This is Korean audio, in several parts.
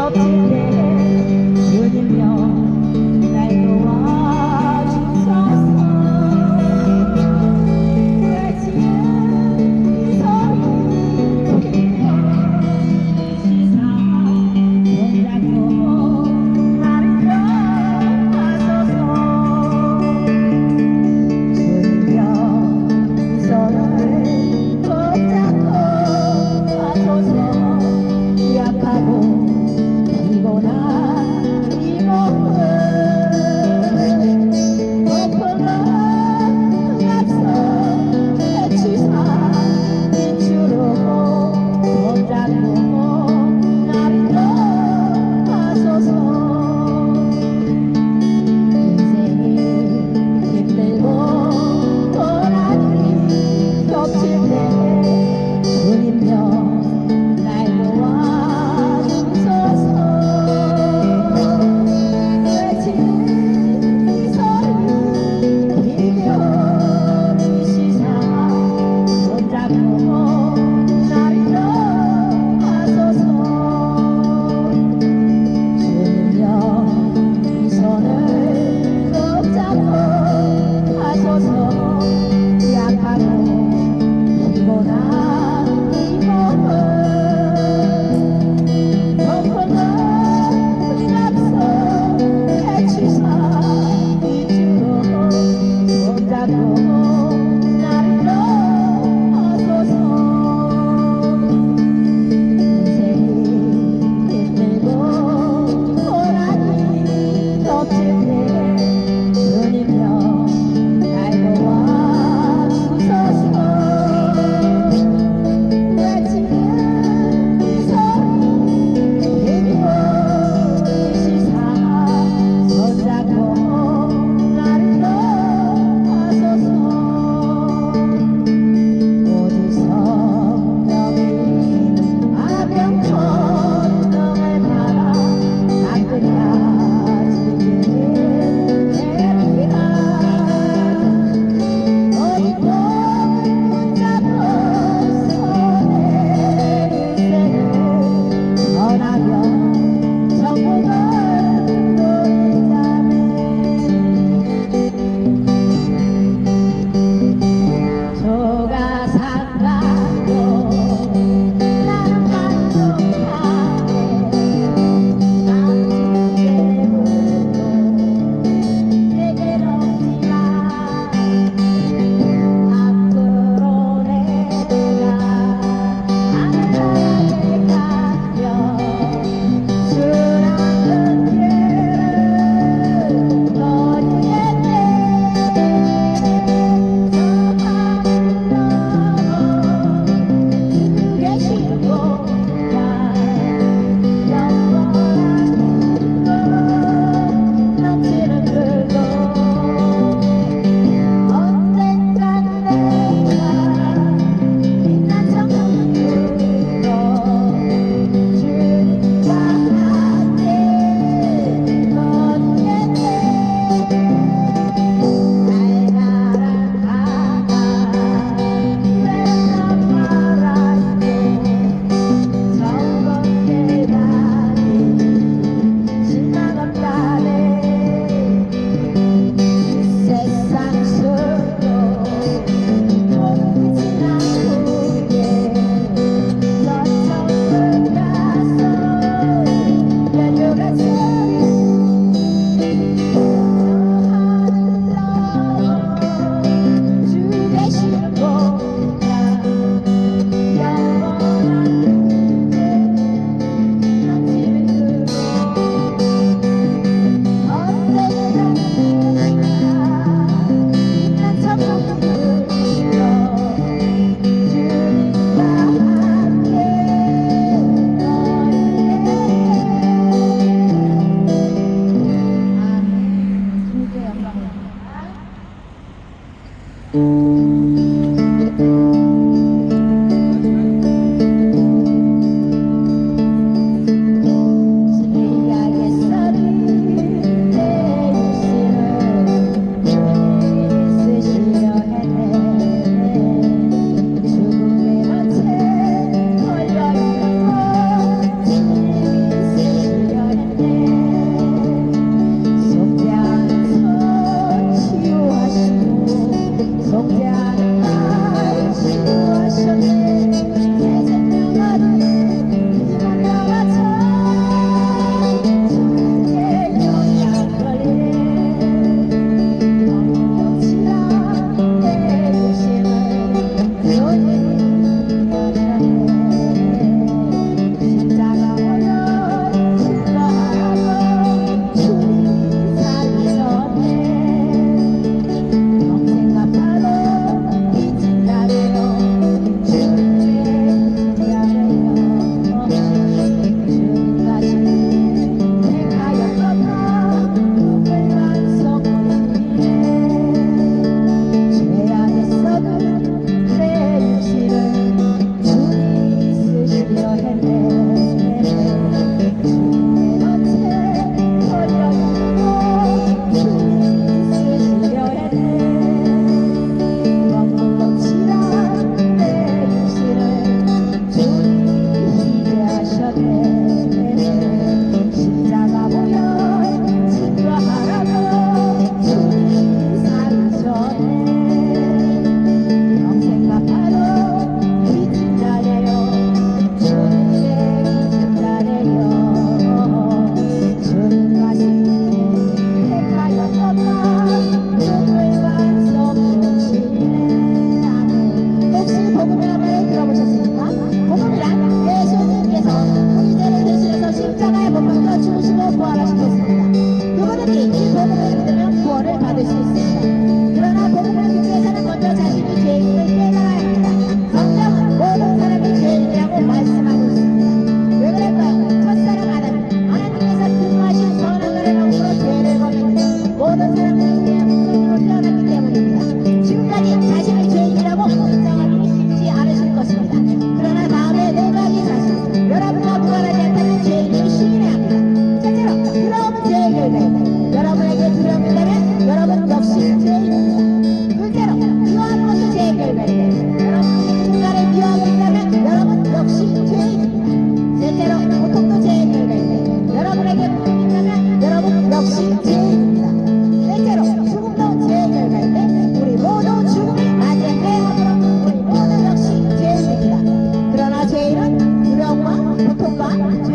겹칠 때 주님여 날 도와주소서. 외치는 소리 들리고 시사 손잡고 나를 인도하소서. 주님여 손을 붙잡고 하소서. 약하고 피곤한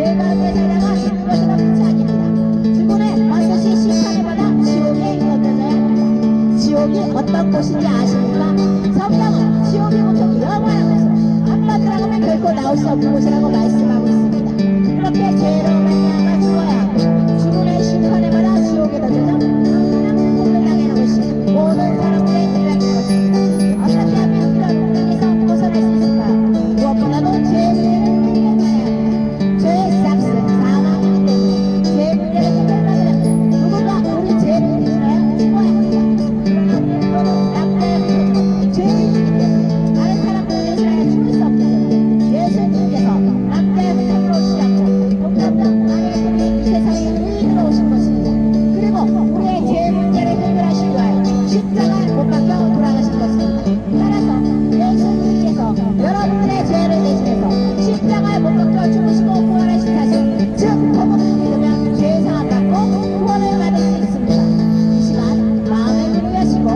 죄가 살다가 죽는 것이나 끝이 아닙니다. 죽음에 반드시 심판을 받아 지옥에 던져져야 합니다. 지옥이 어떤 곳인지 아십니까? 성경은 지옥이 보통 영원한 곳으로 한마디로 하면 결코 나올 수 없는 곳이라고 말씀하고 있습니다. 그렇게 죄로 말미암아 죽어야 하고 죽음의 심판을 받아 지옥에 던져져 항상 공을 당하는 것이 모든 사람들의 일이라는 것입니다. 어떻게 하면 이런 운명에서 벗어날 수 있을까요? 무엇보다도 죄의 문제를 해결해야 합니다. 죄의 싹은 사망이기 때문에 죄의 문제를 해결하려면 누군가 우리 죄를 대신하여 죽어야 합니다. 그러나 우리는 남자의 죄인이기 때문에 다른 사람들을 대신하여 죽을 수 없기 때문에 예수님께서 남자의 부탁으로 오시지 않고 동남자 나의 분이 이 세상에 의인으로 오신 것입니다. 그리고 우리의 죄 문제를 해결하시기 위하여 십자가에 못 박혀 돌아가신 것입니다. 따라서 예수님께서 여러분들의 죄를 대신해서 십자가에 못 박혀 죽으시고 부활하신 사실, 즉 복음을 믿으면 죄 사함 받고 구원을 받을 수 있습니다. 이 시간 마음에 문을 여시고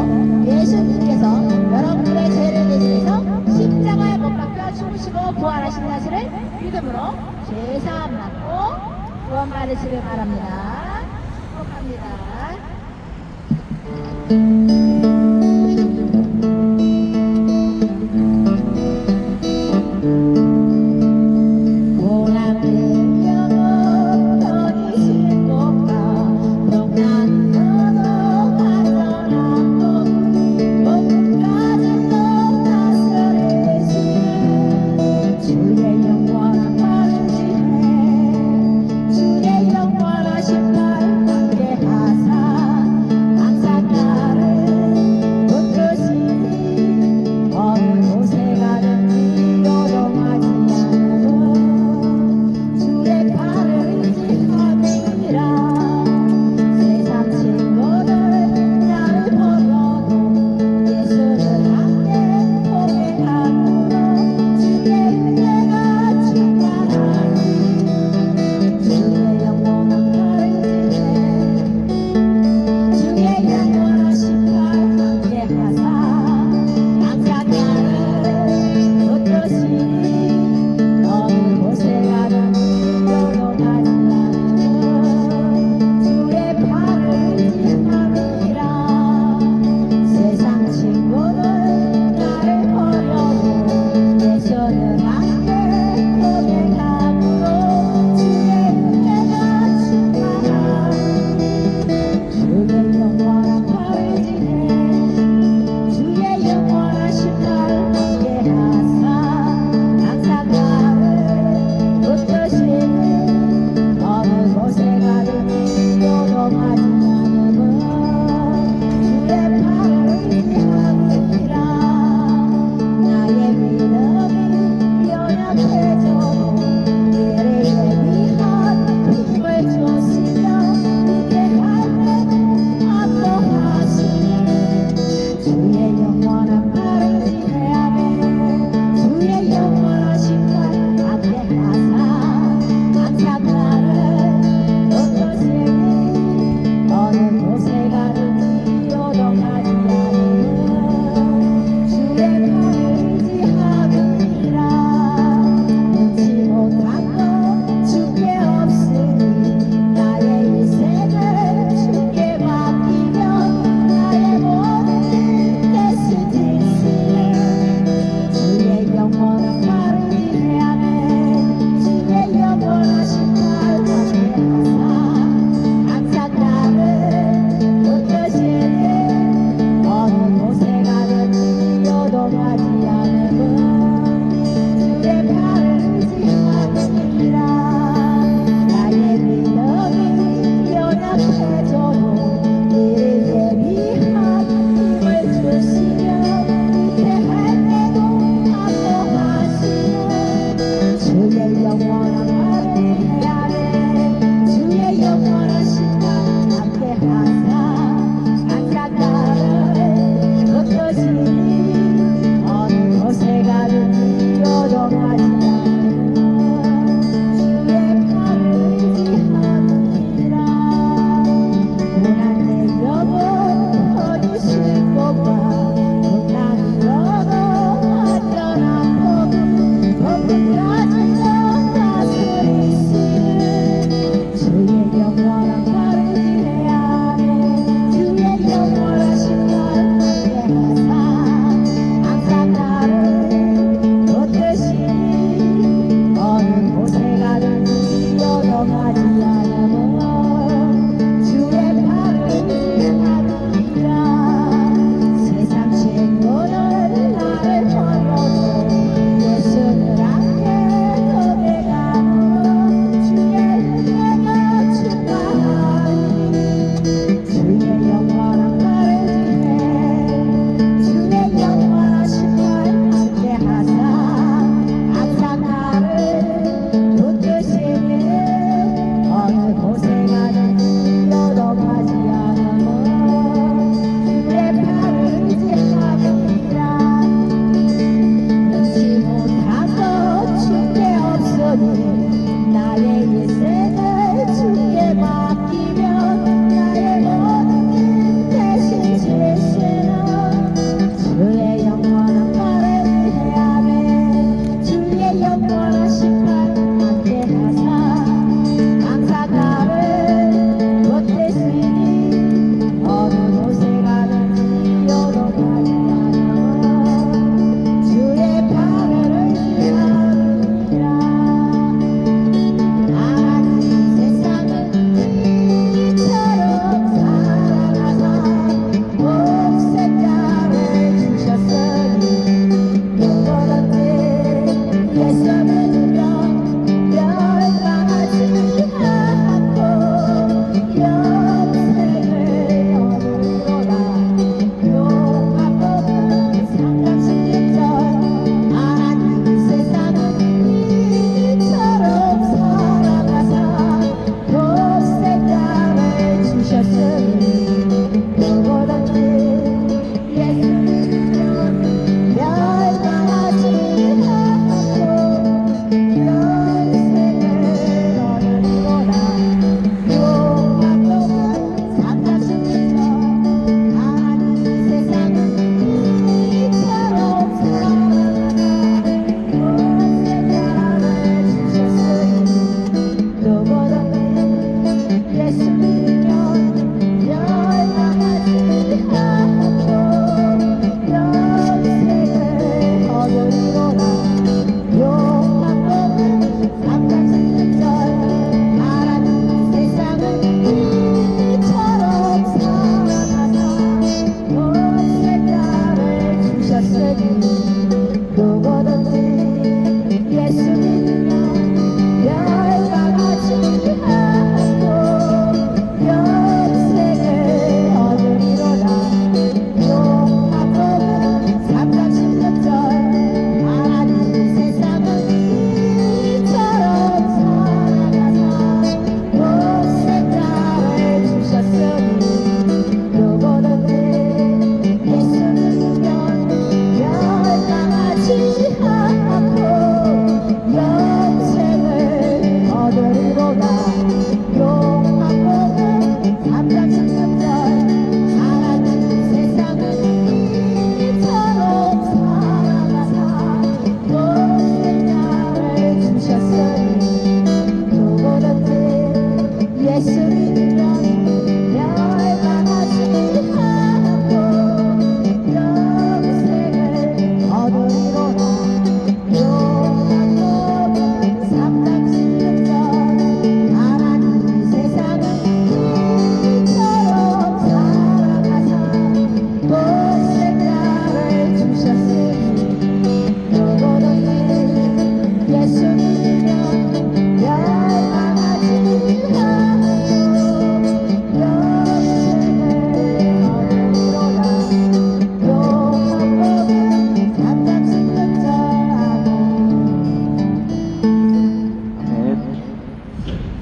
예수님께서 여러분들의 죄를 대신해서 십자가에 못 박혀 죽으시고 부활하신 사실을 믿음으로 죄 사함 받고 구원 받으시길 바랍니다. 축복합니다. 고난의 영혼 편히 싣고가 평안 너도 안전하고 끝까지도 다스리시는 주의 영원한 마주지해 주의 영원하신 날 함께하사 항상 나를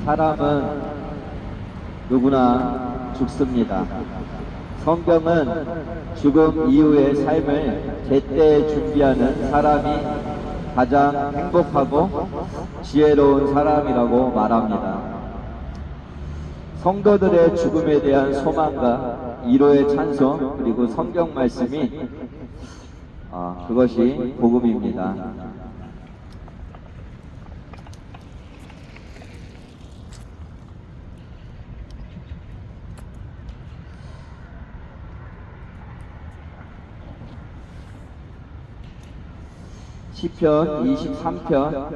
사람은 누구나 죽습니다. 성경은 죽음 이후의 삶을 제때 준비하는 사람이 가장 행복하고 지혜로운 사람이라고 말합니다. 성도들의 죽음에 대한 소망과 위로의 찬송, 그리고 성경 말씀이 그것이 복음입니다. 시편 23편.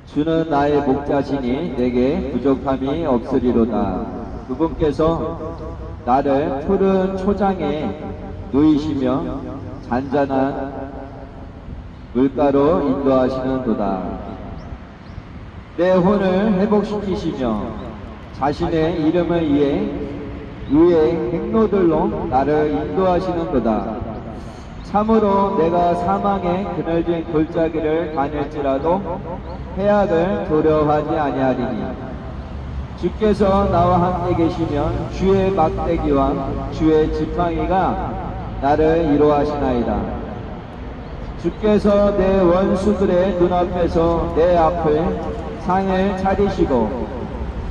주는 나의 목자시니 내게 부족함이 없으리로다. 그분께서 나를 푸른 초장에 누이시며 잔잔한 물가로 인도하시는도다. 내 혼을 회복시키시며 자신의 이름을 위해 의의 행로들로 나를 인도하시는도다. 참으로 내가 사망의 그늘진 골짜기를 다닐지라도 해악을 두려워하지 아니하리니 주께서 나와 함께 계시면 주의 막대기와 주의 지팡이가 나를 위로하시나이다. 주께서 내 원수들의 눈앞에서 내 앞을 상을 차리시고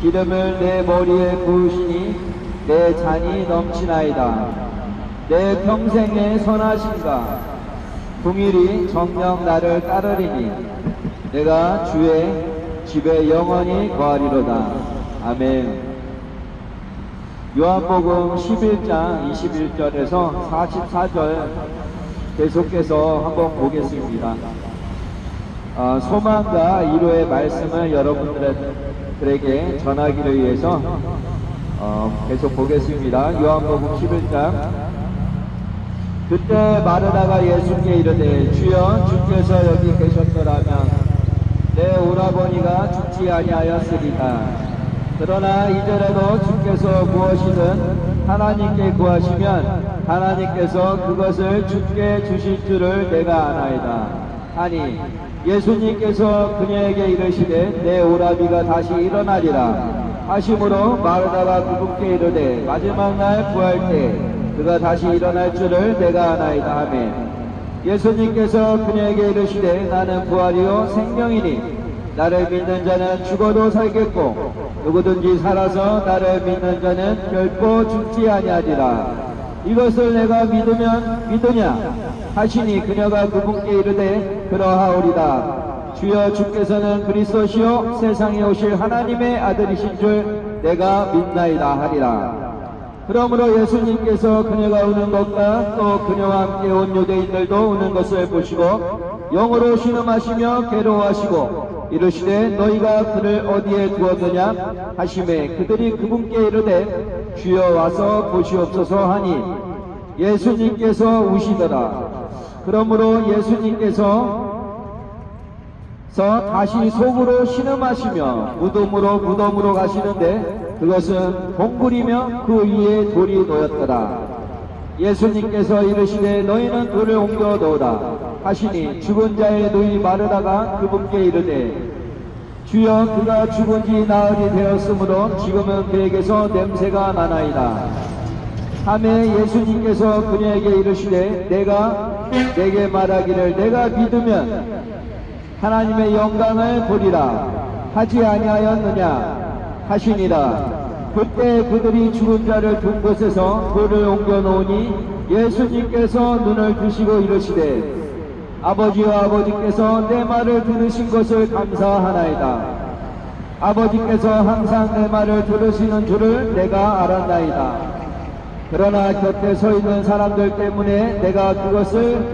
기름을 내 머리에 부으시니 내 잔이 넘치나이다. 내 평생의 선하심과 궁일이 정녕 나를 따르리니 내가 주의 집에 영원히 거하리로다. 아멘. 요한복음 11장 21절에서 44절 계속해서 한번 보겠습니다. 소망과 위로의 말씀을 여러분들에게 전하기를 위해서 계속 보겠습니다. 요한복음 11장. 그때 마르다가 예수께 이르되 주여 주께서 여기 계셨더라면 내 오라버니가 죽지 아니하였으리다. 그러나 이전에도 주께서 무엇이든 하나님께 구하시면 하나님께서 그것을 주께 주실 줄을 내가 아나이다 하니 예수님께서 그녀에게 이르시되 내 오라비가 다시 일어나리라 하심으로 마르다가 그분께 이르되 마지막 날 구할 때 그가 다시 일어날 줄을 내가 아나이다 하매 예수님께서 그녀에게 이르시되 나는 부활이요 생명이니 나를 믿는 자는 죽어도 살겠고 누구든지 살아서 나를 믿는 자는 결코 죽지 아니하리라. 이것을 내가 믿으면 믿으냐 하시니 그녀가 그분께 이르되 그러하오리다. 주여 주께서는 그리스도시요 세상에 오실 하나님의 아들이신 줄 내가 믿나이다 하리라. 그러므로 예수님께서 그녀가 우는 것과 또 그녀와 함께 온 유대인들도 우는 것을 보시고 영으로 신음하시며 괴로워하시고 이르시되 너희가 그를 어디에 두었느냐 하시매 그들이 그분께 이르되 주여 와서 보시옵소서 하니 예수님께서 우시더라. 그러므로 예수님께서 다시 속으로 신음하시며 무덤으로 가시는데 그것은 동굴이며 그 위에 돌이 놓였더라. 예수님께서 이르시되 너희는 돌을 옮겨 놓으라 하시니 죽은 자의 누이 마르다가 그분께 이르되 주여 그가 죽은 지 나흘이 되었으므로 지금은 그에게서 냄새가 나나이다 하매 예수님께서 그녀에게 이르시되 내가 내게 말하기를 내가 믿으면 하나님의 영광을 보리라 하지 아니하였느냐 하시니라. 그때 그들이 죽은 자를 둔 곳에서 돌을 옮겨 놓으니 예수님께서 눈을 뜨시고 이르시되 아버지와 아버지께서 내 말을 들으신 것을 감사하나이다. 아버지께서 항상 내 말을 들으시는 줄을 내가 알았나이다. 그러나 곁에 서 있는 사람들 때문에 내가 그것을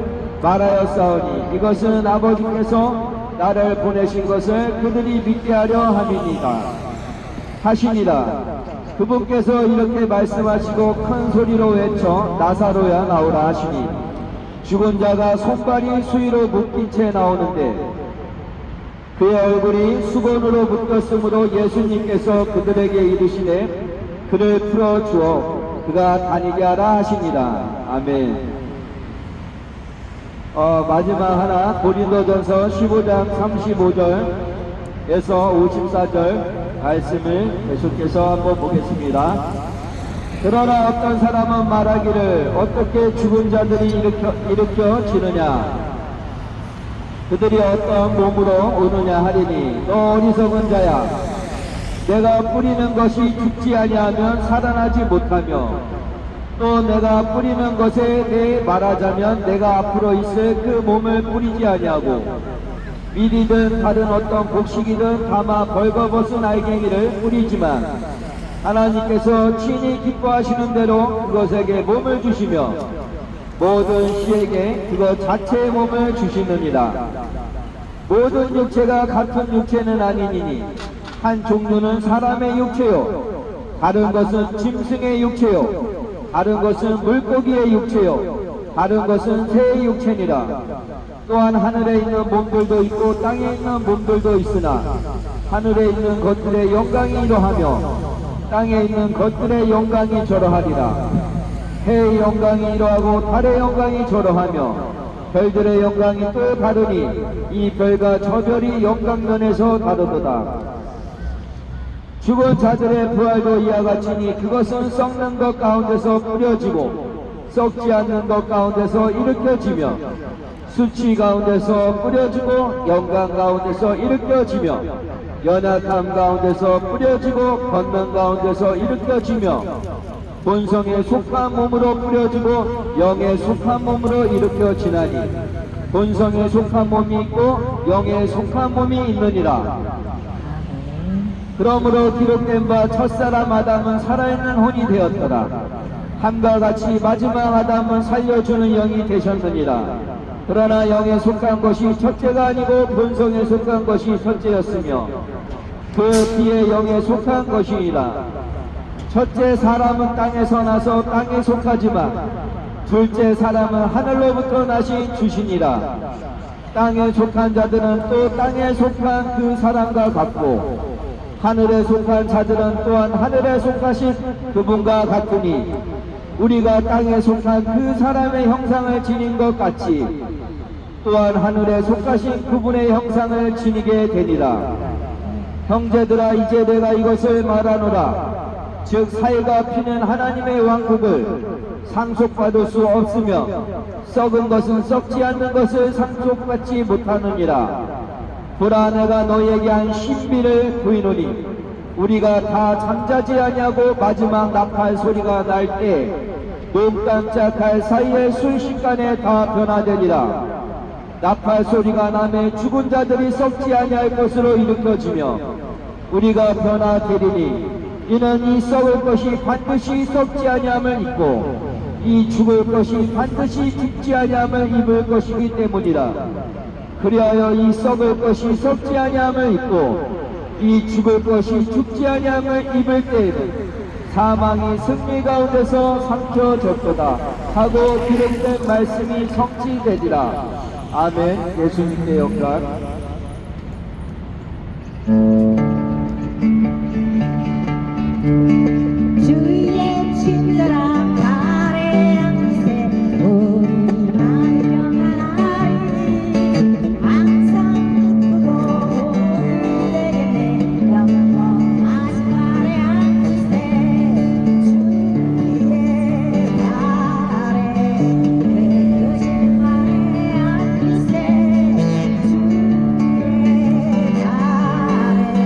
말하였사오니 이것은 아버지께서 나를 보내신 것을 그들이 믿게 하려 함이니라 하시니라. 그분께서 이렇게 말씀하시고 큰 소리로 외쳐 나사로야 나오라 하시니 죽은 자가 손발이 수위로 묶인 채 나오는데 그의 얼굴이 수건으로 묶였으므로 예수님께서 그들에게 이르시되 그를 풀어주어 그가 다니게 하라 하시니라. 아멘. 마지막 하나 고린도전서 15장 35절 54절 말씀을 계속해서 한번 보겠습니다. 그러나 어떤 사람은 말하기를 어떻게 죽은 자들이 일으켜지느냐, 그들이 어떤 몸으로 오느냐 하리니, 너 어리석은 자야, 내가 뿌리는 것이 죽지 아니하면 살아나지 못하며, 또 내가 뿌리는 것에 대해 말하자면 내가 앞으로 있을 그 몸을 뿌리지 아니하고 밀이든 다른 어떤 곡식이든 다마 벌거벗은 알갱이를 뿌리지만, 하나님께서 친히 기뻐하시는 대로 그것에게 몸을 주시며 모든 씨에게 그것 자체의 몸을 주시느니라. 모든 육체가 같은 육체는 아니니니 한 종류는 사람의 육체요, 다른 것은 짐승의 육체요, 다른 것은 물고기의 육체요, 다른 것은 새의 육체니라. 또한 하늘에 있는 몸들도 있고 땅에 있는 몸들도 있으나 하늘에 있는 것들의 영광이 이러하며 땅에 있는 것들의 영광이 저러하리라. 해의 영광이 이러하고 달의 영광이 저러하며 별들의 영광이 또 다르니 이 별과 저 별이 영광면에서 다르도다. 죽은 자들의 부활도 이와 같으니 그것은 썩는 것 가운데서 뿌려지고 썩지 않는 것 가운데서 일으켜지며 수치 가운데서 뿌려지고 영광 가운데서 일으켜지며 연약함 가운데서 뿌려지고 권능 가운데서 일으켜지며 본성에 속한 몸으로 뿌려지고 영에 속한 몸으로 일으켜지나니 본성에 속한 몸이 있고 영에 속한 몸이 있느니라. 그러므로 기록된 바 첫사람 아담은 살아있는 혼이 되었더라. 함과 같이 마지막 아담은 살려주는 영이 되셨느니라. 그러나 영에 속한 것이 첫째가 아니고 본성에 속한 것이 첫째였으며 그 뒤에 영에 속한 것이니라. 첫째 사람은 땅에서 나서 땅에 속하지만 둘째 사람은 하늘로부터 나신 주시니라. 땅에 속한 자들은 또 땅에 속한 그 사람과 같고 하늘에 속한 자들은 또한 하늘에 속하신 그분과 같으니 우리가 땅에 속한 그 사람의 형상을 지닌 것 같이 또한 하늘에 속하신 그분의 형상을 지니게 되니라. 형제들아, 이제 내가 이것을 말하노라. 즉 사이가 피는 하나님의 왕국을 상속받을 수 없으며 썩은 것은 썩지 않는 것을 상속받지 못하느니라. 보라, 내가 너희에게 한 신비를 보이노니 우리가 다 잠자지 아니하고 마지막 나팔 소리가 날 때 눈 깜짝할 사이에 순식간에 다 변화되리라. 나팔 소리가 나매 죽은 자들이 썩지 아니할 것으로 일으켜지며 우리가 변화되리니 이는 이 썩을 것이 반드시 썩지 아니함을 입고 이 죽을 것이 반드시 죽지 아니함을 입을 것이기 때문이라. 그리하여 이 썩을 것이 썩지 아니함을 입고 이 죽을 것이 죽지 아니함을 입을 때에는 사망이 승리 가운데서 삼켜졌도다 하고 기록된 말씀이 성취되리라. 아멘. 예수님께 영광. 주의 친절한 발에 앉으세 우리 마음 평안하리. 항상 기쁘고 되겠네. 영원하신 발에 앉으세 주의 발에 그신 발에 앉으세 주의 발에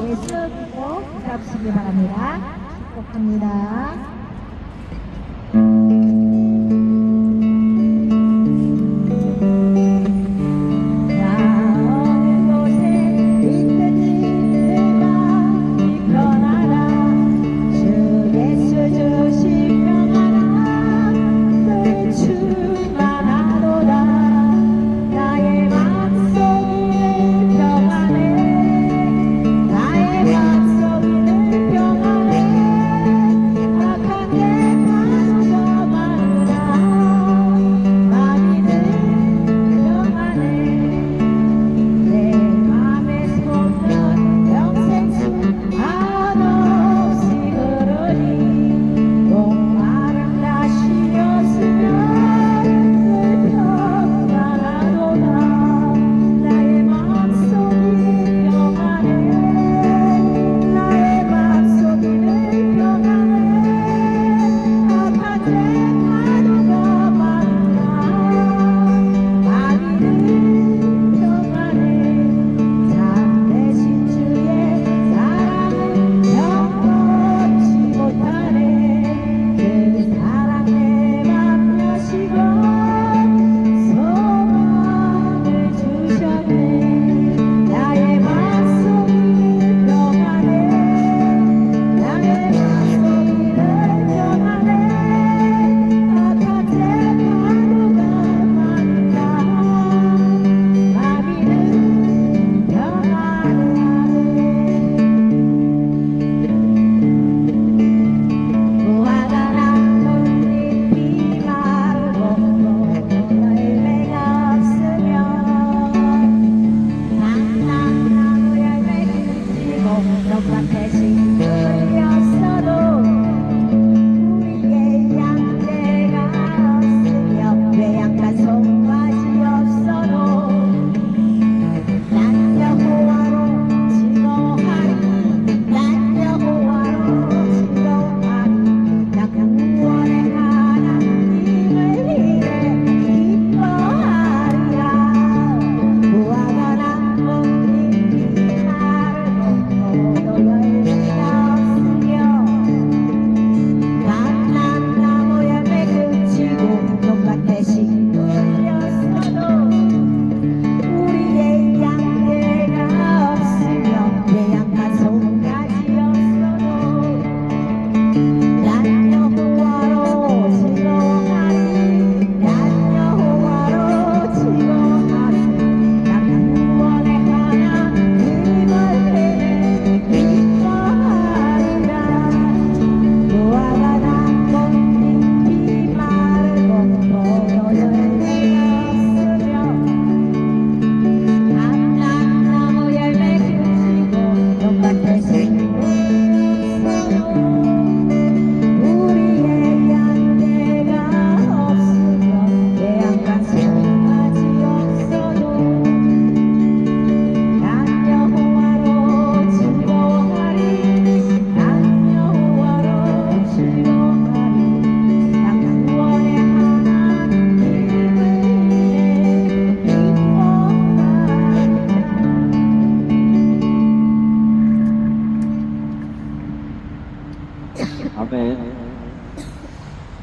예수 믿고 기도하시기 바랍니다. 축복합니다.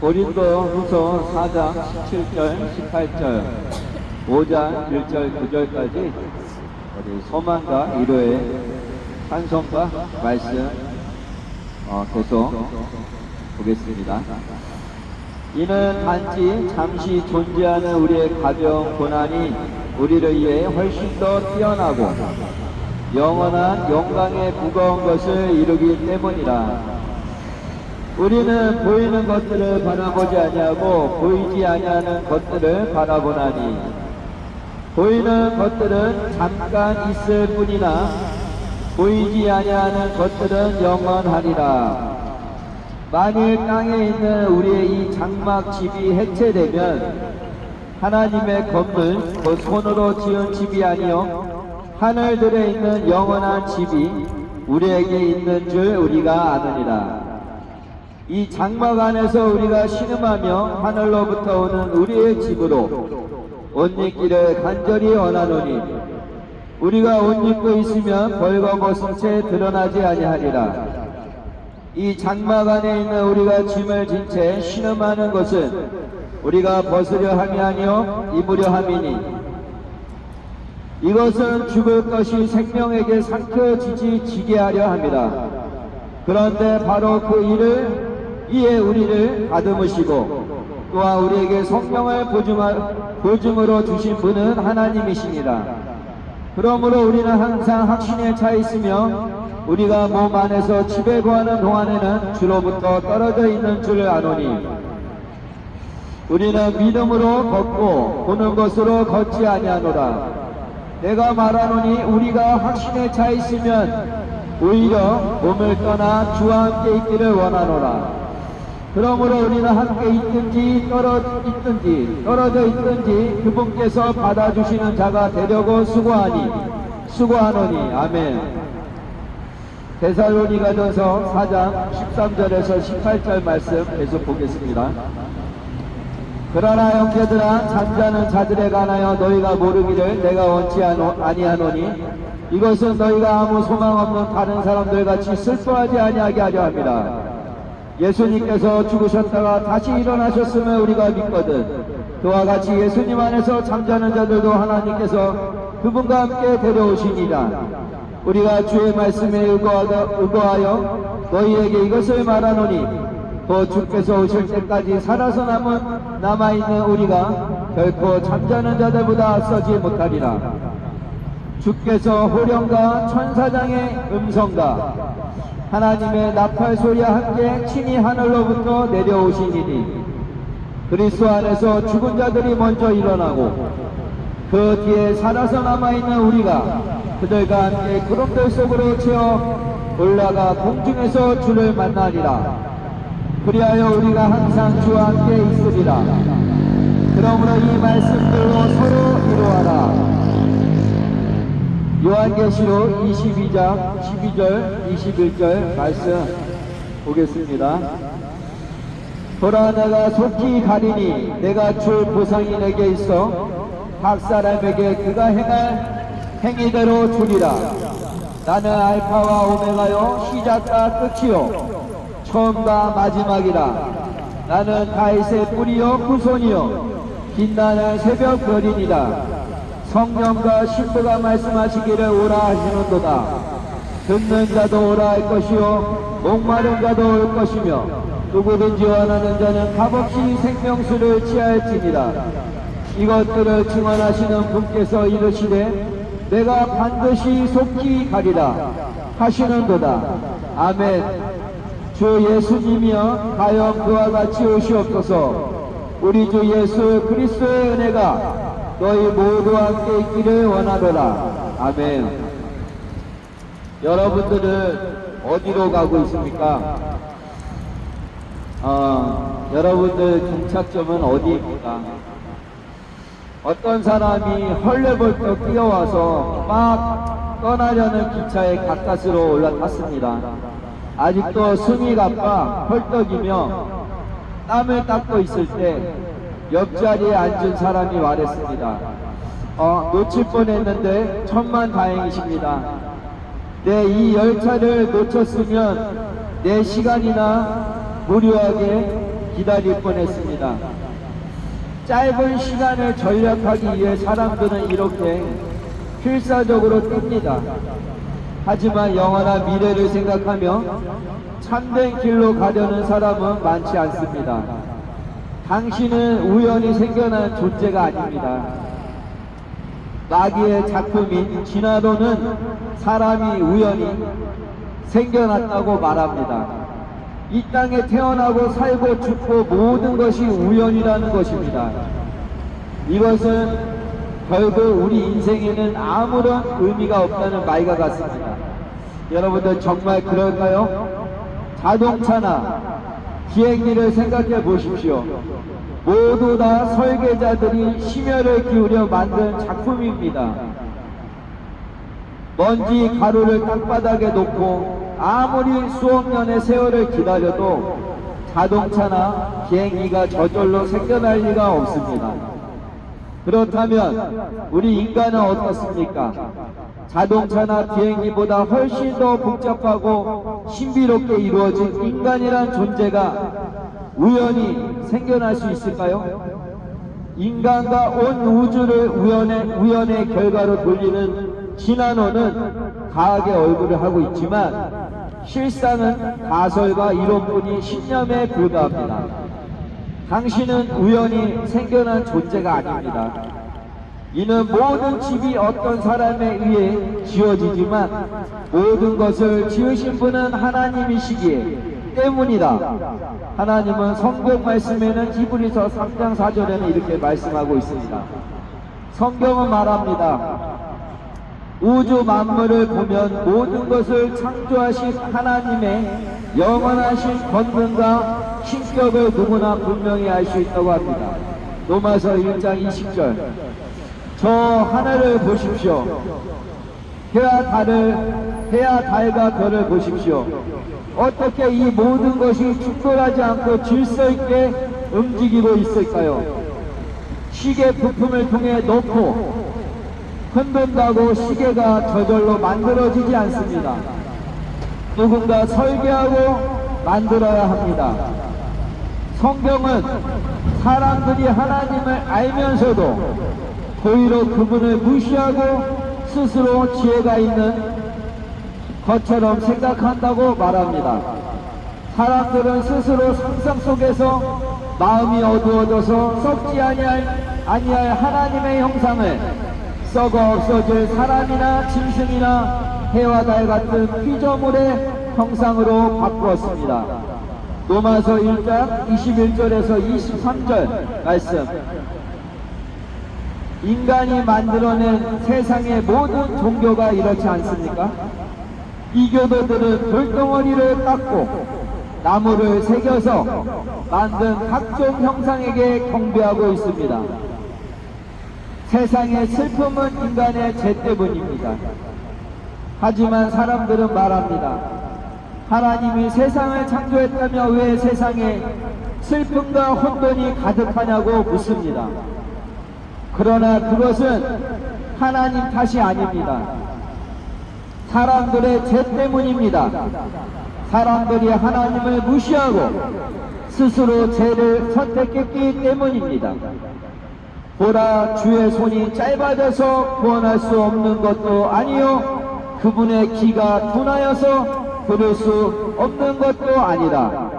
고린도후서 4장 17절, 18절, 5장 1절, 9절까지 우리 소망과 위로의 찬송과 말씀 계속 보겠습니다. 이는 단지 잠시 존재하는 우리의 가벼운 고난이 우리를 위해 훨씬 더 뛰어나고 영원한 영광의 무거운 것을 이루기 때문이라. 우리는 보이는 것들을 바라보지 아니하고 보이지 아니하는 것들을 바라보나니 보이는 것들은 잠깐 있을 뿐이나 보이지 아니하는 것들은 영원하리라. 만일 땅에 있는 우리의 이 장막 집이 해체되면 하나님의 건물 그 손으로 지은 집이 아니요 하늘들에 있는 영원한 집이 우리에게 있는 줄 우리가 아느니라. 이 장막 안에서 우리가 신음하며 하늘로부터 오는 우리의 집으로 옷 입기를 간절히 원하노니 우리가 옷 입고 있으면 벌거벗은 채 드러나지 아니하리라. 이 장막 안에 있는 우리가 짐을 진 채 신음하는 것은 우리가 벗으려 함이 아니요 입으려 함이니 이것은 죽을 것이 생명에게 삼켜지지 지게 하려 함이라. 그런데 바로 그 일을 이에 우리를 다듬으시고 또한 우리에게 성령을 보증으로 주신 분은 하나님이시니라. 그러므로 우리는 항상 확신에 차 있으며 우리가 몸 안에서 집에 거하는 동안에는 주로부터 떨어져 있는 줄 아노니 우리는 믿음으로 걷고 보는 것으로 걷지 아니하노라. 내가 말하노니 우리가 확신에 차 있으면 오히려 몸을 떠나 주와 함께 있기를 원하노라. 그러므로 우리는 함께 있든지 떨어져 있든지 그분께서 받아주시는 자가 되려고 수고하노니 아멘. 데살로니가전서 4장 13절에서 18절 말씀 계속 보겠습니다. 그러나 형제들아 잠자는 자들에 관하여 너희가 모르기를 내가 원치 아니하노니 이것은 너희가 아무 소망 없는 다른 사람들 같이 슬퍼하지 아니하게 하려 합니다. 예수님께서 죽으셨다가 다시 일어나셨음을 우리가 믿거든 그와 같이 예수님 안에서 잠자는 자들도 하나님께서 그분과 함께 데려오시니라. 우리가 주의 말씀에 의거하여 너희에게 이것을 말하노니 또 주께서 오실 때까지 살아서 남아있는 우리가 결코 잠자는 자들보다 앞서지 못하리라. 주께서 호령과 천사장의 음성과 하나님의 나팔 소리와 함께 친히 하늘로부터 내려오시니니 그리스도 안에서 죽은 자들이 먼저 일어나고 그 뒤에 살아서 남아있는 우리가 그들과 함께 구름들 속으로 채워 올라가 공중에서 주를 만나리라. 그리하여 우리가 항상 주와 함께 있으리라. 그러므로 이 말씀들로 서로 이루어라. 요한계시록 22장 12절 21절 말씀 보겠습니다. 보라 내가 속히 가리니 내가 줄 보상이 내게 있어 각 사람에게 그가 행할 행위대로 주리라. 나는 알파와 오메가요 시작과 끝이요 처음과 마지막이라. 나는 다윗의 뿌리요 후손이요 빛나는 새벽 별이니라. 성령과 신부가 말씀하시기를 오라 하시는도다. 듣는 자도 오라 할 것이요 목마른 자도 올 것이며 누구든지 원하는 자는 값없이 생명수를 취할지니라. 이것들을 증언하시는 분께서 이르시되 내가 반드시 속히 가리라 하시는도다. 아멘. 주 예수님이여 가영 그와 같이 오시옵소서. 우리 주 예수 그리스도의 은혜가 너희 모두와 함께 있기를 원하노라. 아멘. 여러분들은 어디로 가고 있습니까? 여러분들 종착점은 어디입니까? 어떤 사람이 헐레벌떡 뛰어와서 막 떠나려는 기차에 가까스로 올라탔습니다. 아직도 숨이 가빠 헐떡이며 땀을 닦고 있을 때 옆자리에 앉은 사람이 말했습니다. 놓칠 뻔했는데 천만다행이십니다. 이 열차를 놓쳤으면 내 시간이나 무료하게 기다릴 뻔했습니다. 짧은 시간을 절약하기 위해 사람들은 이렇게 필사적으로 뜹니다. 하지만 영원한 미래를 생각하며 참된 길로 가려는 사람은 많지 않습니다. 당신은 우연히 생겨난 존재가 아닙니다. 마귀의 작품인 진화론은 사람이 우연히 생겨났다고 말합니다. 이 땅에 태어나고 살고 죽고 모든 것이 우연이라는 것입니다. 이것은 결국 우리 인생에는 아무런 의미가 없다는 말과 같습니다. 여러분들 정말 그럴까요? 자동차나 비행기를 생각해 보십시오. 모두 다 설계자들이 심혈을 기울여 만든 작품입니다. 먼지 가루를 땅바닥에 놓고 아무리 수억 년의 세월을 기다려도 자동차나 비행기가 저절로 생겨날 리가 없습니다. 그렇다면 우리 인간은 어떻습니까? 자동차나 비행기보다 훨씬 더 복잡하고 신비롭게 이루어진 인간이란 존재가 우연히 생겨날 수 있을까요? 인간과 온 우주를 우연의 결과로 돌리는 진화론은 과학의 얼굴을 하고 있지만 실상은 가설과 이론뿐이 신념에 불과합니다. 당신은 우연히 생겨난 존재가 아닙니다. 이는 모든 집이 어떤 사람에 의해 지어지지만 모든 것을 지으신 분은 하나님이시기에 때문이다. 하나님은 성경 말씀에는 히브리서 3장 4절에는 이렇게 말씀하고 있습니다. 성경은 말합니다. 우주 만물을 보면 모든 것을 창조하신 하나님의 영원하신 권능과 신격을 누구나 분명히 알 수 있다고 합니다. 로마서 1장 20절. 저 하늘을 보십시오. 해와 달과 별을 보십시오. 어떻게 이 모든 것이 충돌하지 않고 질서 있게 움직이고 있을까요? 시계 부품을 통해 놓고 흔든다고 시계가 저절로 만들어지지 않습니다. 누군가 설계하고 만들어야 합니다. 성경은 사람들이 하나님을 알면서도 도리어 그분을 무시하고 스스로 지혜가 있는 것처럼 생각한다고 말합니다. 사람들은 스스로 상상 속에서 마음이 어두워져서 썩지 아니할 하나님의 형상을 썩어 없어질 사람이나 짐승이나 해와 달 같은 피조물의 형상으로 바꾸었습니다. 로마서 1장 21절에서 23절 말씀. 인간이 만들어낸 세상의 모든 종교가 이렇지 않습니까? 이교도들은 돌덩어리를 깎고 나무를 새겨서 만든 각종 형상에게 경배하고 있습니다. 세상의 슬픔은 인간의 죄 때문입니다. 하지만 사람들은 말합니다. 하나님이 세상을 창조했다며 왜 세상에 슬픔과 혼돈이 가득하냐고 묻습니다. 그러나 그것은 하나님 탓이 아닙니다. 사람들의 죄 때문입니다. 사람들이 하나님을 무시하고 스스로 죄를 선택했기 때문입니다. 보라, 주의 손이 짧아져서 구원할 수 없는 것도 아니요 그분의 귀가 둔하여서 들을 수 없는 것도 아니라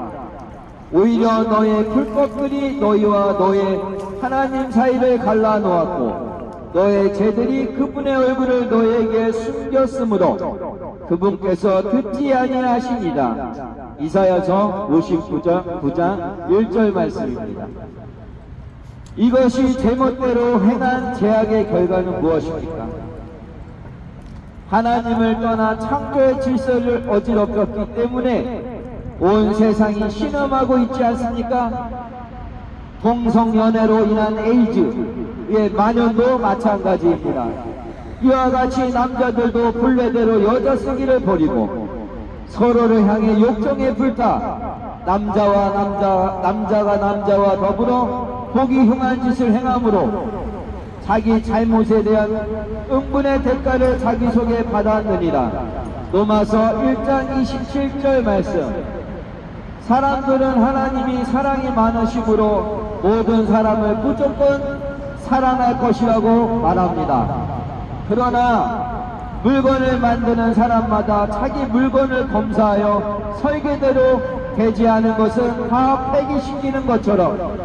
오히려 너의 불법들이 너희와 너의 하나님 사이를 갈라놓았고 너의 죄들이 그분의 얼굴을 너에게 숨겼으므로 그분께서 듣지 아니하시니라. 이사야서 59장 1절 말씀입니다. 이것이 제멋대로 행한 죄악의 결과는 무엇입니까? 하나님을 떠나 창조의 질서를 어지럽혔기 때문에 온 세상이 신음하고 있지 않습니까? 동성연애로 인한 에이즈의 만연도 마찬가지입니다. 이와 같이 남자들도 본래대로 여자 쓰기를 버리고 서로를 향해 욕정에 불타 남자가 남자와 더불어 보기 흉한 짓을 행함으로 자기 잘못에 대한 응분의 대가를 자기 속에 받았느니라. 로마서 1장 27절 말씀. 사람들은 하나님이 사랑이 많으심으로 모든 사람을 무조건 사랑할 것이라고 말합니다. 그러나 물건을 만드는 사람마다 자기 물건을 검사하여 설계대로 되지 않은 것은 다 폐기시키는 것처럼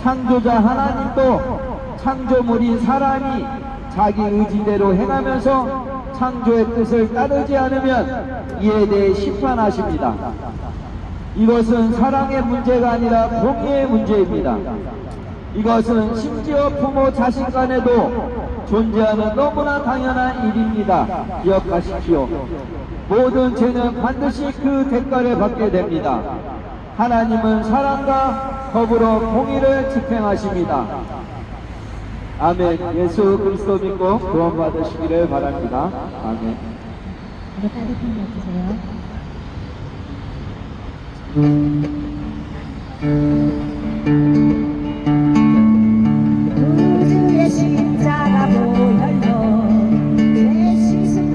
창조자 하나님도 창조물인 사람이 자기 의지대로 행하면서 창조의 뜻을 따르지 않으면 이에 대해 심판하십니다. 이것은 사랑의 문제가 아니라 공의의 문제입니다. 이것은 심지어 부모 자식 간에도 존재하는 너무나 당연한 일입니다. 기억하십시오. 모든 죄는 반드시 그 대가를 받게 됩니다. 하나님은 사랑과 더불어 공의를 집행하십니다. 아멘. 예수 그리스도 믿고 구원 받으시기를 바랍니다. 아멘. 네, 따뜻한 해주세요. 우주의 십자가 보혈로 내 시승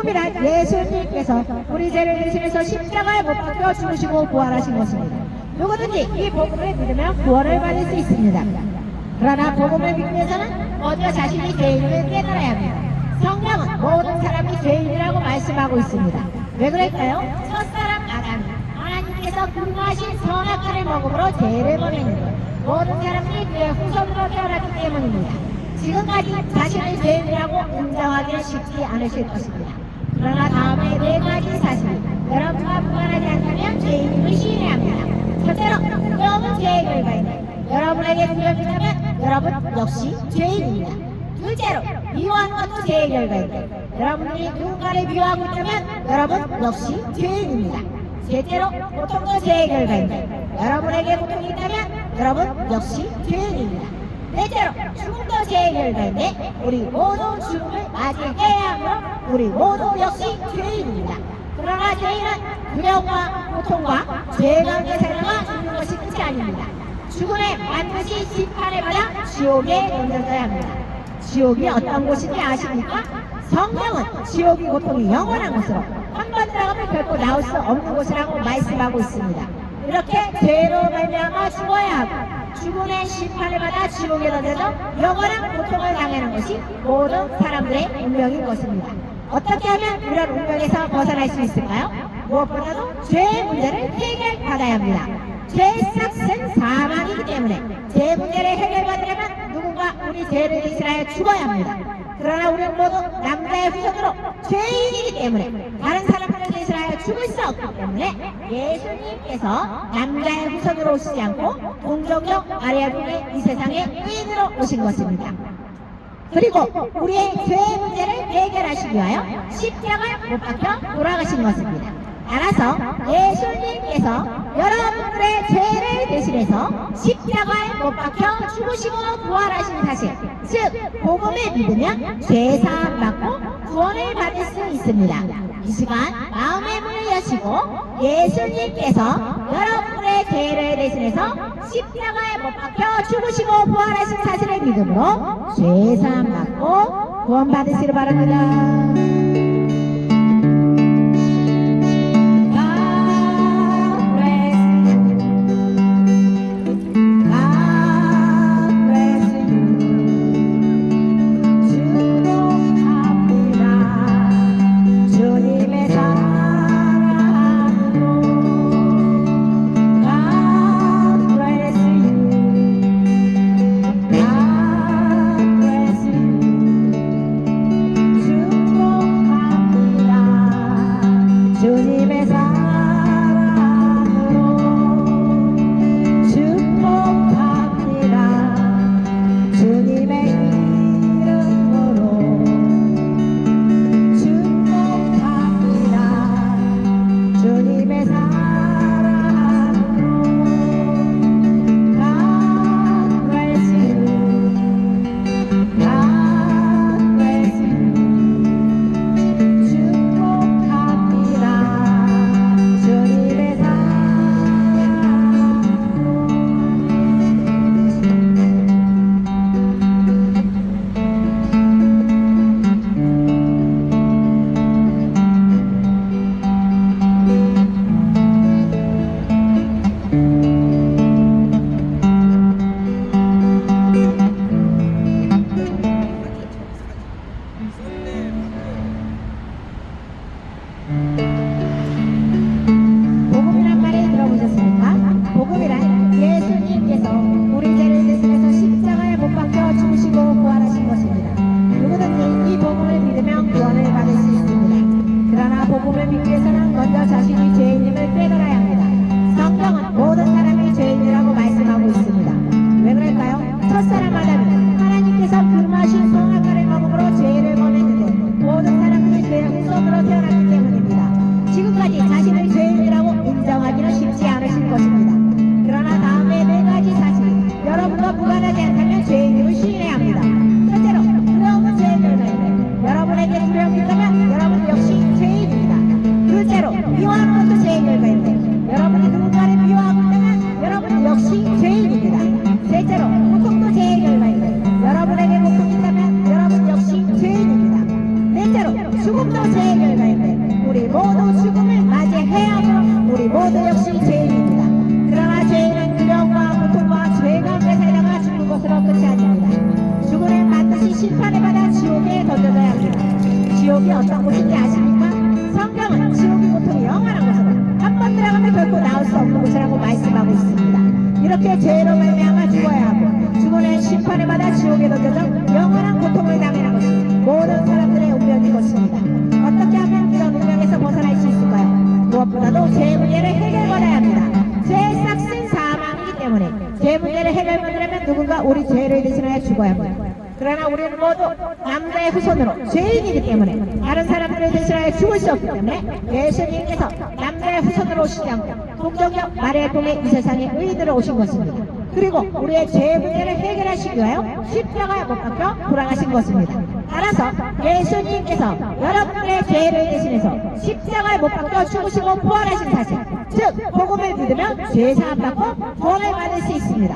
복음이란 예수님께서 우리 죄를 대신해서 십자가에 못 박혀 죽으시고 부활하신 것입니다. 누구든지 이 복음을 믿으면 구원을 받을 수 있습니다. 그러나 복음을 믿기 위해서는 먼저 자신이 죄인임을 깨달아야 합니다. 성경은 모든 사람이 죄인이라고 말씀하고 있습니다. 왜 그럴까요? 첫사람 아담이 하나님께서 분노하신 선악과를 먹음으로 죄를 범했는데 모든 사람들이 그의 후손으로 태어났기 때문입니다. 지금까지 자신을 죄인이라고 인정하기는 쉽지 않으실 것입니다. 그러나 다음에 네 가지 사실, 여러분과 무관하지 않다면 죄인임을 시인해야 합니다. 첫째로, 두려움은 죄의 결과입니다. 여러분에게 두려움이 있다면 여러분 역시 죄인입니다. 둘째로, 미워하는 것도 죄의 결과입니다. 여러분이 누군가를 미워하고 있다면 여러분 역시 죄인입니다. 셋째로, 고통도 죄의 결과입니다. 여러분에게 고통이 있다면 여러분 역시 죄인입니다. 넷째로, 죽음도 죄의 결과인데 우리 모두 죽음을 맞이해야 하므로 우리 모두 역시 죄인입니다. 그러나 죄인은 두려움과 고통과 죄 가운데 살다가 죽는 것이 끝이 아닙니다. 죽음에 반드시 심판을 받아 지옥에 던져져야 합니다. 지옥이 어떤 곳인지 아십니까? 성경은 지옥이 고통이 영원한 곳으로 한 번 들어가면 결코 나올 수 없는 곳이라고 말씀하고 있습니다. 이렇게 죄로 말미암아 죽어야 하고 죽음의 심판을 받아 지옥에 던져져 영원한 고통을 당하는 것이 모든 사람들의 운명인 것입니다. 어떻게 하면 이런 운명에서 벗어날 수 있을까요? 무엇보다도 죄의 문제를 해결받아야 합니다. 죄의 싹은 사망이기 때문에 죄 문제를 해결받으려면 누군가 우리 죄를 대신하여 죽어야 합니다. 그러나 우리는 모두 남자의 후손으로 죄인이기 때문에 다른 사람들을 대신하여 죽을 수 없기 때문에 예수님께서 남자의 후손으로 오시지 않고 동정녀 마리아에게 이 세상에 의인으로 오신 것입니다. 그리고 우리의 죄의 문제를 해결하시기 위하여 십자가에 못 박혀 돌아가신 것입니다. 따라서 예수님께서 여러분들의 죄를 대신해서 십자가에 못 박혀 죽으시고 부활하신 사실, 즉 복음을 믿으면 죄사함 받고 구원을 받을 수 있습니다. 이 시간 마음의 문을 여시고 예수님께서 여러분들의 죄를 대신해서 십자가에 못 박혀 죽으시고 부활하신 사실을 믿음으로 죄사함 받고 구원 받으시길 바랍니다. 복음이란 말을 들어보셨습니까? 복음이란 예수님께서 우리 죄를 대신해서 십자가에 못 박혀 죽으시고 부활하신 것입니다. 누구든지 이 복음을 믿으면 구원을 받을 수 있습니다. 그러나 복음을 믿기 위해서는 먼저 자신이 죄인임을 깨달아야 합니다. 성경은 모든 사람이 죄인이라고 말씀하고 있습니다. 왜 그럴까요? 첫사람 아담은 하나님께서 분노하신 선악과를 먹음으로 죄를 범했는데 모든 사람들이 죄의 후손으로 태어났기 때문입니다. 지금까지 자신을 죄인이라고 인정하기는 쉽지 않으실 것입니다. 그러나 다음에 네 가지 사실, 여러분과 무관하지 않다면 죄인임을 시인해야 합니다. 첫째로, 두려움은 죄의 결과입니다. 여러분에게 두려움이 있다면 여러분 역시 죄인입니다. 둘째로, 미워하는 것도 죄의 결과입니다. 죽음도 죄의 결과인데 우리 모두 죽음을 맞이해야 하므로 우리 모두 역시 죄인입니다. 그러나 죄인은 두려움과 고통과 죄 가운데 살다가 죽는 것으로 끝이 아닙니다. 죽음은 반드시 심판을 받아 지옥에 던져져야 합니다. 지옥이 어떤 곳인지 아십니까? 성경은 지옥의 고통이 영원한 곳으로 한 번 들어가면 결코 나올 수 없는 곳이라고 말씀하고 있습니다. 이렇게 죄로 말미암아 죽어야 하고 죽어낸 심판을 받아 지옥에 던져져 영원한 고통을 당하는 것이 모든 사람들의 운명인 것입니다. 어떻게 하면 이런 운명에서 벗어날 수 있을까요? 무엇보다도 죄 문제를 해결받아야 합니다. 죄의 싹은 사망이기 때문에 죄 문제를 해결받으려면 누군가 우리 죄를 대신하여 죽어야 합니다. 그러나 우리는 모두 남자의 후손으로 죄인이기 때문에 다른 사람들을 대신하여 죽을 수 없기 때문에 예수님께서 남자의 후손으로 오시지 않고 동정녀 마리아를 통해 이 세상에 의인으로 오신 것입니다. 그리고 우리의 죄 문제를 해결하시기 위하여 십자가에 못 박혀 돌아가신 것입니다. 따라서 예수님께서 여러분들의 죄를 대신해서 십자가에 못 박혀 죽으시고 부활하신 사실, 즉 복음을 믿으면 죄 사함 받고 구원을 받을 수 있습니다.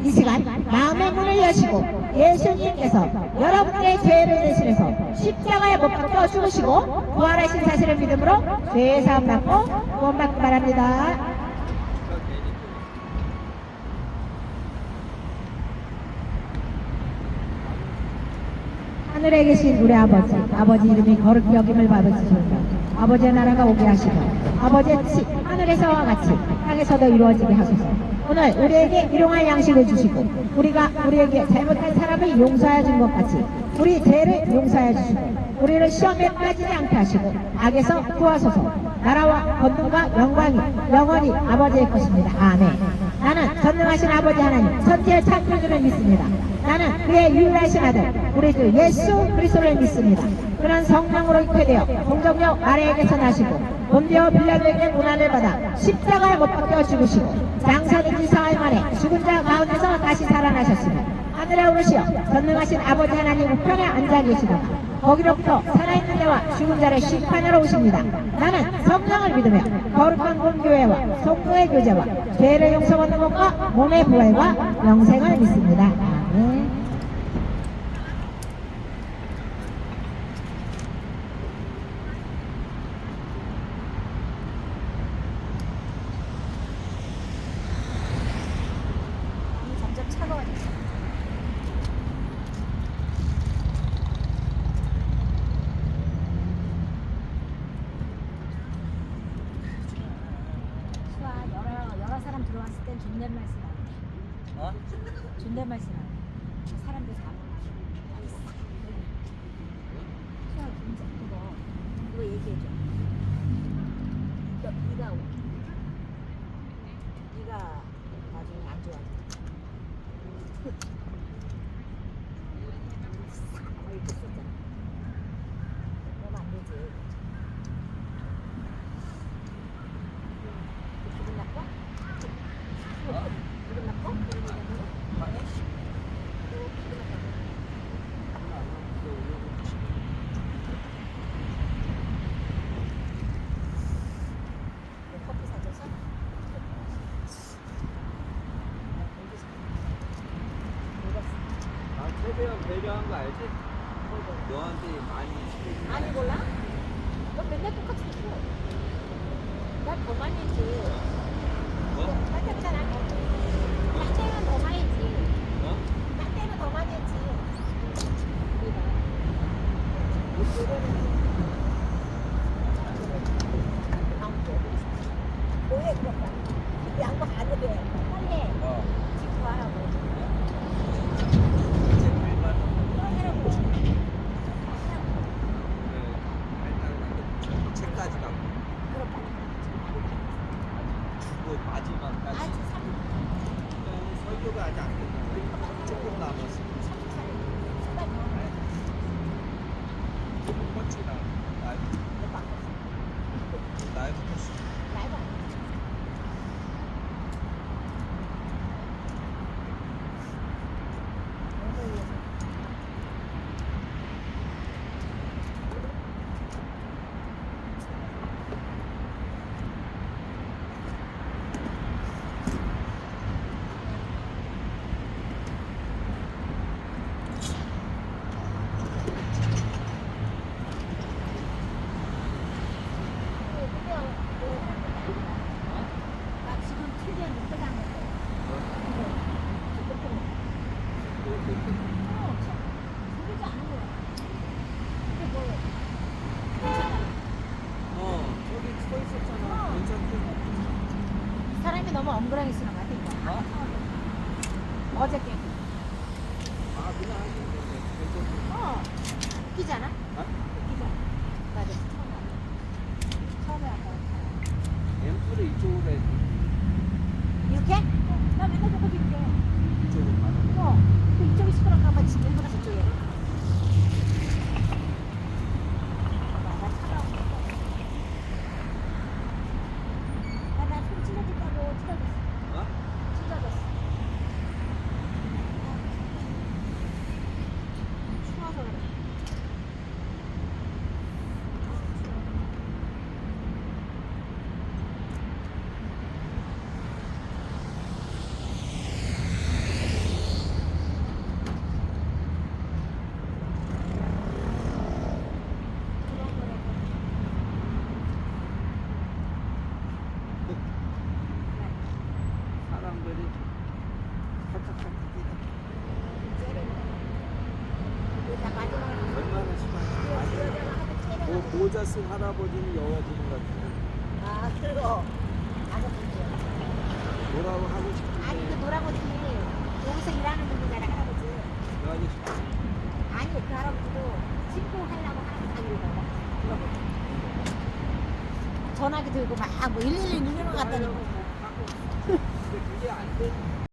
이 시간 마음의 문을 여시고 예수님께서 여러분들의 죄를 대신해서 십자가에 못 박혀 죽으시고 부활하신 사실을 믿음으로 죄 사함 받고 구원받기 바랍니다. 하늘에 계신 우리 아버지 이름이 거룩히 여김을 받으시옵소서. 아버지의 나라가 오게 하시고 아버지의 뜻이 하늘에서와 같이 땅에서도 이루어지게 하소서. 오늘 우리에게 일용할 양식을 주시고 우리가 우리에게 잘못한 사람을 용서하여 준 것 같이 우리 죄를 용서하여 주시고 우리를 시험에 빠지지 않게 하시고 악에서 구하소서. 나라와 권능과 영광이 영원히 아버지의 것입니다. 아멘. 나는 전능하신 아버지 하나님 선지의 창조주를 믿습니다. 나는 그의 유일하신 아들 우리 주 예수 그리스도를 믿습니다. 그는 성령으로 잉태되어 동정녀 마리아에게서 나시고 본디오 빌라도에게 고난을 받아 십자가에 못 박혀 죽으시고 장사된 지 사흘 만에 죽은 자 가운데서 다시 살아나셨으며 하늘에 오르시어 전능하신 아버지 하나님 우편에 앉아 계시다가 거기로부터 살아있는 자와 죽은 자를 심판하러 오십니다. 나는 성령을 믿으며 거룩한 공교회와 성도의 교제와 죄를 용서받는 것과 몸의 부활과 영생을 믿습니다. 아멘. 점점 차가워졌어. 여러 사람 들어왔을 땐 존댓말 쓰라. 존댓말 쓰라. 사람들 다. 수아 진짜 그거 얘기해줘. 네가 나중에 안 좋아해. 이렇게 썼잖아. 그러면 안 되지. 기분 나빠? 기분 나빠? 그런 얘기 하는 거? 커피 사줘서? 최대한 배려한 거 알지? 너한테 많이 시키지. 아니 몰라? 너 맨날 똑같이 했어. 난 더 많이 했지. 나 때잖아. 나 때는 더 많이 했지. 나 때는 더 많이 했지. 우리가. 뭐해 그랬다. 양보 안 해도 돼. 빨리 해. 지금 뭐 하라고. 책까지 가고 주고 마지막까지 설교가 아직 안 끝났어. 조금 남았어. 조금 뻗지나 라이브 엉그랑이 쓰는 거 같아 이거. 어저께. 아, 그냥 하시면 되는데. 웃기잖아? 웃기잖아. 맞아. 처음에 아까. 앰프를 이쪽으로 해. 이렇게? 나 맨날 보고 이렇게. 이쪽으로 가는 거. 그 이쪽이 시끄럽까 봐 지금 일부러 저쪽에. 나 차가워. 나손 찢어질까고 찢어졌어. 어? 찢어졌어. 추워서 그래. 사람들이 탁탁탁탁 다 마지막으로 얼마나 심하지? 뭐 모자 쓴 할아버지는 여와주는 것 같은데 아, 그리고 아버지. 뭐라고 하고 싶은데 아니 그 노란 옷이 여기서 일하는 분이잖아 할아버지. 그 아저씨 아니 그 할아버지도 신고 하려고 하는 자기가 전화기 들고 막 뭐 111 누르는 것 같다니. 근데 그게 안 돼.